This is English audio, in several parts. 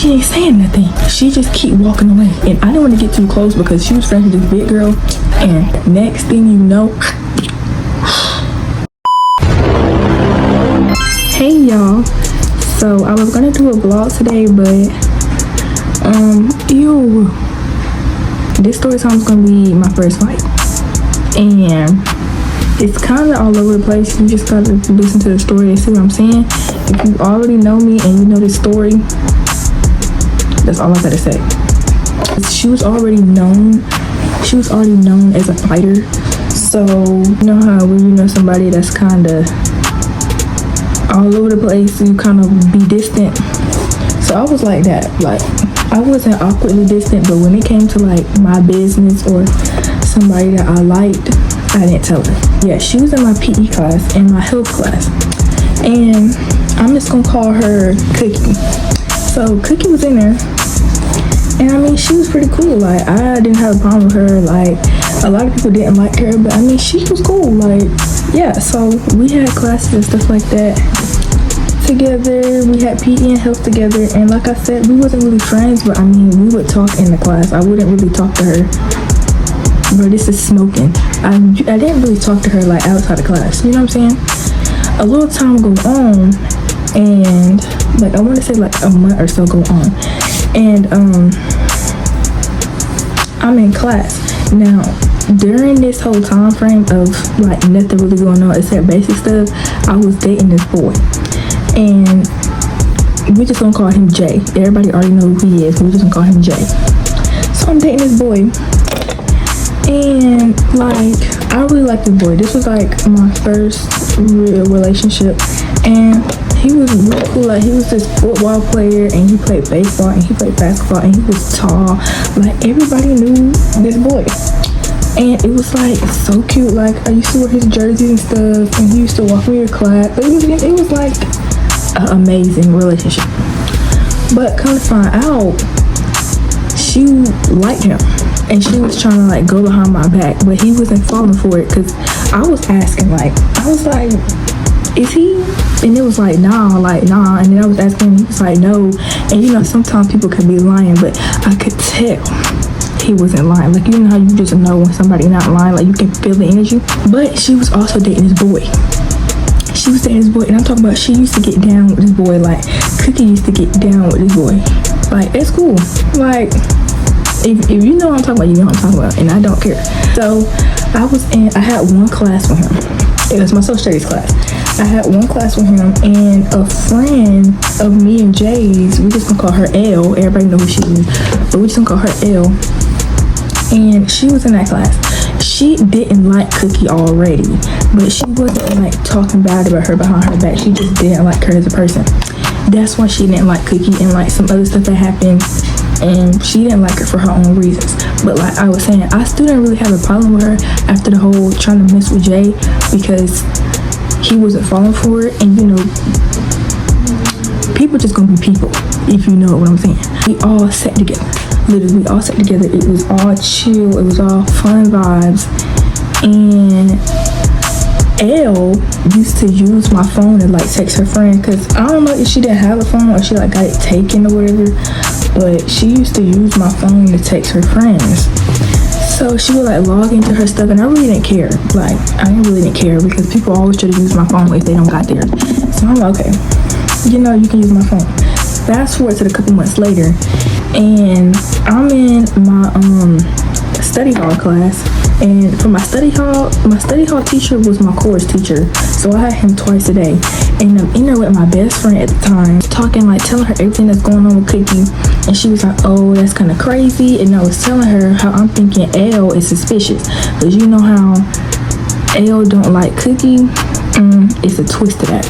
She ain't saying nothing. She just keep walking away. And I didn't want to get too close because she was friends with this big girl. And next thing you know, hey y'all. So I was gonna do a vlog today, but this story time is gonna be my first fight. And it's kind of all over the place. You just gotta listen to the story and see what I'm saying. If you already know me and you know this story, that's all I gotta say. She was already known as a fighter. So you know how when you know somebody that's kind of all over the place, you kind of be distant. So I was like that. Like, I wasn't awkwardly distant, but when it came to like my business or somebody that I liked, I didn't tell her. Yeah, she was in my PE class and my health class, and I'm just gonna call her Cookie. So Cookie was in there, and I mean, she was pretty cool. Like, I didn't have a problem with her. Like, a lot of people didn't like her, but I mean, she was cool. Like, yeah, so we had classes and stuff like that together. We had PE and health together, and like I said, we wasn't really friends, but I mean, we would talk in the class. I wouldn't really talk to her. Bro, this is smoking. I didn't really talk to her like outside of class. You know what I'm saying? A little time go on, and like I want to say like a month or so go on, and I'm in class now. During this whole time frame of like nothing really going on except basic stuff, I was dating this boy, and we just gonna call him Jay. Everybody already know who he is, but we just gonna call him Jay. So I'm dating this boy, and like I really like this boy. This was like my first real relationship, and he was really cool. Like, he was this football player, and he played baseball, and he played basketball, and he was tall. Like, everybody knew this boy, and it was like so cute. Like, I used to wear his jerseys and stuff, and he used to walk me to class. But it was like an amazing relationship. But come to find out, she liked him, and she was trying to like go behind my back, but he wasn't falling for it, because I was asking, like, I was like, is he? And it was like, nah. And then I was asking, he was like, no. And you know, sometimes people can be lying, but I could tell he wasn't lying. Like, you know how you just know when somebody not lying, like you can feel the energy. But she was also dating this boy. She was dating this boy, and I'm talking about she used to get down with this boy. Like, Cookie used to get down with this boy. Like, it's cool. Like, if you know what I'm talking about, you know what I'm talking about, and I don't care. So I had one class with him. It was my social studies class. I had one class with him, and a friend of me and Jay's, we just gonna call her L. Everybody know who she is, but we just gonna call her L. And she was in that class. She didn't like Cookie already, but she wasn't like talking bad about her behind her back. She just didn't like her as a person. That's why she didn't like Cookie, and like some other stuff that happened, and she didn't like her for her own reasons. But like I was saying, I still didn't really have a problem with her after the whole trying to mess with Jay, because he wasn't falling for it. And you know, people just gonna be people, if you know what I'm saying. We all sat together. Literally, we all sat together. It was all chill. It was all fun vibes. And Elle used to use my phone and like text her friend, because I don't know if she didn't have a phone or she like got it taken or whatever, but she used to use my phone to text her friends. So she would like log into her stuff, and I really didn't care. Like, I really didn't care, because people always try to use my phone if they don't got there. So I'm like, okay, you know, you can use my phone. Fast forward to a couple months later, and I'm in my study hall class, and for my study hall teacher was my course teacher, so I had him twice a day. And I'm in there with my best friend at the time, talking, like telling her everything that's going on with Cookie, and she was like, oh, that's kind of crazy. And I was telling her how I'm thinking Elle is suspicious, because you know how Elle don't like Cookie. It's a twist to that.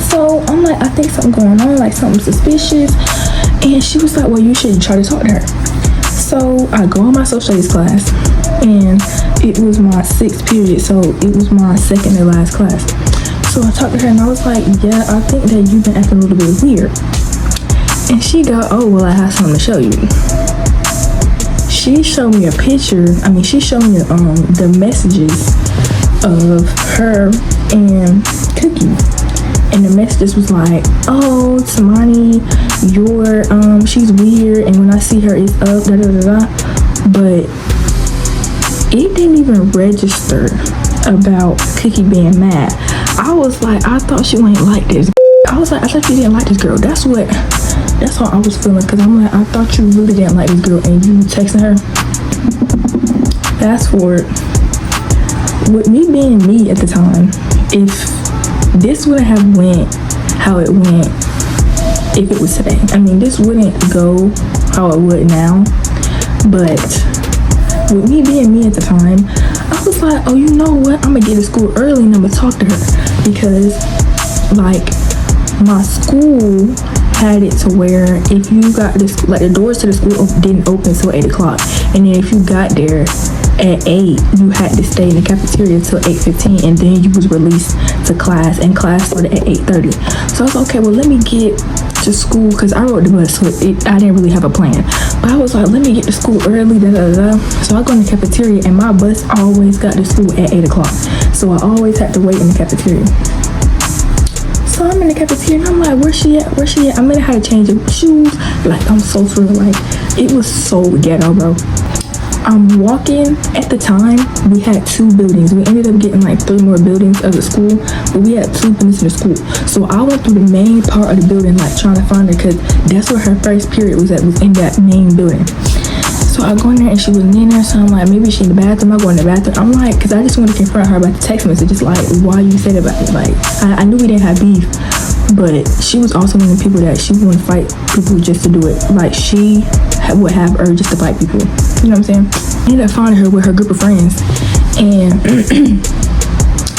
So I'm like, I think something going on, like something suspicious. And she was like, well, you should try to talk to her. So I go in my social studies class, and it was my 6th period, so it was my second to last class. So I talked to her, and I was like, yeah, I think that you've been acting a little bit weird. And she go, oh, well, I have something to show you. She showed me a picture. I mean, she showed me the messages of her and Cookie. and the messages was like, oh, Tamani, she's weird, and when I see her it's up, da da da da. But it didn't even register about Cookie being mad. I was like, I thought she ain't like this. I was like, I thought you didn't like this girl. That's how I was feeling, because I'm like, I thought you really didn't like this girl, and you texting her. Fast forward, with me being me at the time, if this wouldn't have went how it went if it was today. I mean, this wouldn't go how it would now, but with me being me at the time, I was like, oh, you know what? I'm gonna get to school early and I'm gonna talk to her, because like my school had it to where if you got this, like the doors to the school didn't open till 8 o'clock, and then if you got there at 8, you had to stay in the cafeteria till 8:15, and then you was released to class, and class started at 8:30. So I was like, okay, well, let me get to school, because I rode the bus, so I didn't really have a plan. But I was like, let me get to school early, da da da. So I go in the cafeteria, and my bus always got to school at 8 o'clock. So I always had to wait in the cafeteria. So I'm in the cafeteria, and I'm like, where's she at? I'm in how to change of shoes. Like, I'm so through. Like, it was so ghetto, bro. I'm walking. At the time, we had 2 buildings. We ended up getting like 3 more buildings of the school, but we had 2 buildings in the school. So I went through the main part of the building, like trying to find her, because that's where her first period was at, was in that main building. So I go in there and she wasn't in there, so I'm like, maybe she in the bathroom. I go in the bathroom. I'm like, because I just want to confront her about the text messages, like, why you said about it. Like, I knew we didn't have beef, but she was also one of the people that she wouldn't fight people just to do it. Like, she would have urge just to fight people. You know what I'm saying? I ended up finding her with her group of friends, and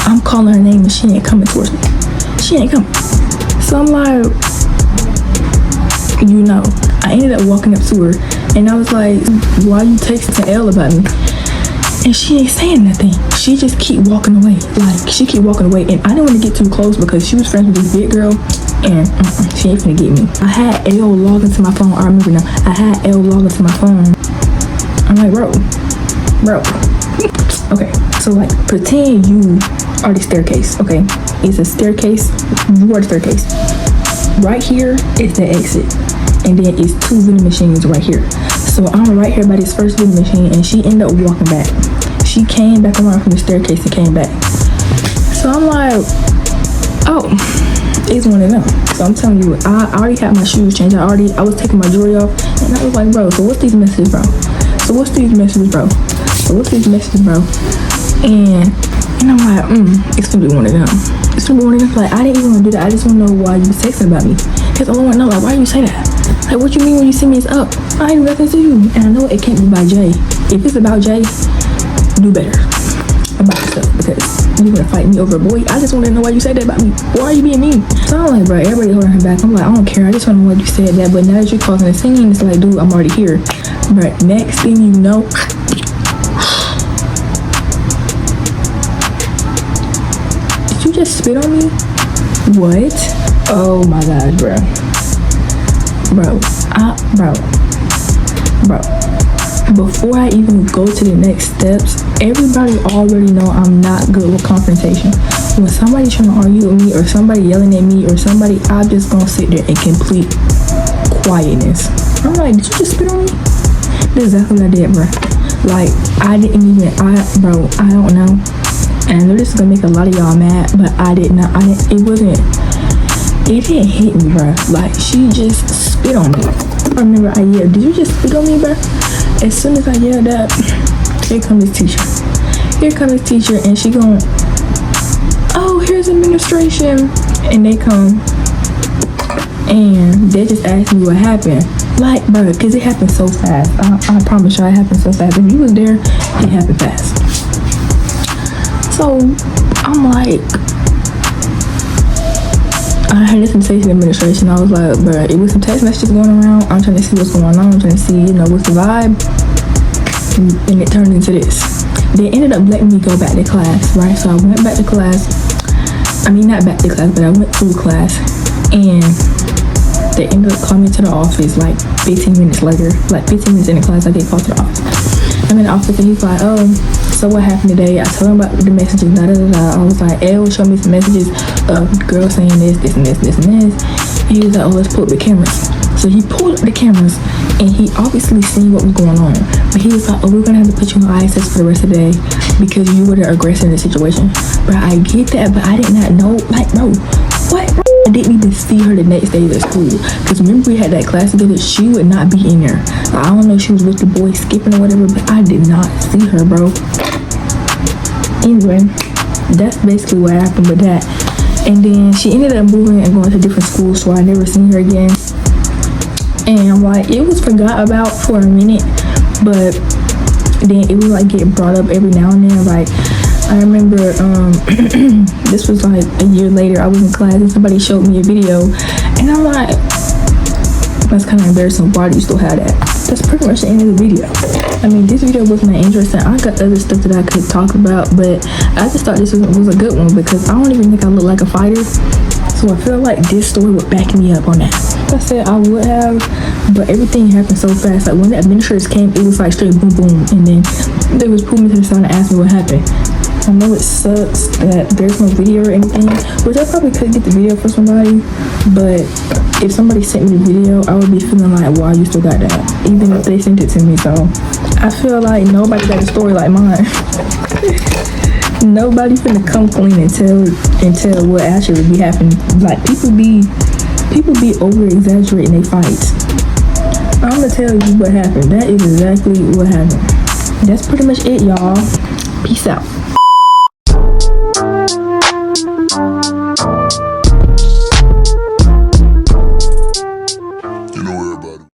I'm calling her name and she ain't coming towards me. She ain't coming. So I'm like, you know, I ended up walking up to her, and I was like, why you texting L about me? And she ain't saying nothing. She just keep walking away. Like, she keep walking away. And I didn't want to get too close, because she was friends with this big girl, and she ain't finna get me. I had L log into my phone. I remember now. I had L log into my phone. I'm like, bro. Okay, so like, pretend you are the staircase, okay? It's a staircase. You are the staircase. Right here is the exit, and then it's 2 vending machines right here. So I'm right here by this first vending machine, and she ended up walking back. She came back around from the staircase and came back. So I'm like, oh, it's one of them. So I'm telling you, I already had my shoes changed. I was taking my jewelry off, and I was like, bro, so what's these messages, bro? And I'm like, it's gonna be one of them. Like, I didn't even want to do that. I just want to know why you texting about me. Because I want to know, like, why you say that? Like, what you mean when you see me it's up? I ain't nothing to you. And I know it can't be by Jay. If it's about Jay, do better about yourself, because you're gonna fight me over a boy. I just want to know why you said that about me. Why are you being mean? So I'm like, bro, everybody holding her back. I'm like, I don't care. I just want to know why you said that. But now that you're causing a scene, it's like, dude, I'm already here. But next thing you know, did you just spit on me? What? Oh my gosh, bro. Before I even go to the next steps, everybody already know I'm not good with confrontation. When somebody trying to argue with me, or somebody yelling at me, or somebody, I'm just gonna sit there in complete quietness. I'm like, did you just spit on me? That's exactly what I did, bro. Like, I don't know. And I know this is gonna make a lot of y'all mad, but it didn't hit me, bro. Like, she just spit on me. I remember I yelled, did you just spit on me, bro? As soon as I yelled that, here comes this teacher, and she going, oh, here's administration. And they come, and they just asked me what happened. Like, bro, because it happened so fast. I promise you, it happened so fast. If you was there, it happened fast. So I'm like, I had this conversation administration. I was like, bro, it was some text messages going around. I'm trying to see what's going on. I'm trying to see, what's the vibe. And it turned into this. They ended up letting me go back to class, right? So I went back to class. I mean, not back to class, but I went through class. And they ended up calling me to the office like 15 minutes later. Like 15 minutes in the class, I get called to the office. I'm in the office, and he's like, oh, So what happened today? I told him about the messages. I was like, L showed me some messages of girls saying this and this and this. And he was like, oh, let's pull up the cameras. So he pulled up the cameras, and he obviously seen what was going on. But he was like, oh, we're gonna have to put you on ISS for the rest of the day because you were the aggressor in the situation. But I get that, but I did not know. Like, bro, what? I didn't even see her the next day at school. Because remember we had that class together, she would not be in there. I don't know if she was with the boy skipping or whatever, but I did not see her, bro. Anyway, that's basically what happened with that. And then she ended up moving and going to different schools, so I never seen her again. And like, it was forgot about for a minute, but then it would like get brought up every now and then. Like, I remember this was like a year later, I was in class and somebody showed me a video, and I'm like, that's kind of embarrassing. Why do you still have that? That's pretty much the end of the video. I mean, this video wasn't that interesting. I got other stuff that I could talk about, but I just thought this was a good one because I don't even think I look like a fighter. So I feel like this story would back me up on that. Like I said, I would have, but everything happened so fast. Like when the administrators came, it was like straight boom boom, and then they was pulling me to the side and asked me what happened. I know it sucks that there's no video or anything, which I probably could get the video for somebody, but if somebody sent me the video, I would be feeling like, why you still got that? Even if they sent it to me. So I feel like nobody got a story like mine. Nobody finna come clean and tell what actually be happening. Like people be over exaggerating their fights. I'm gonna tell you what happened. That is exactly what happened. That's pretty much it, y'all. Peace out.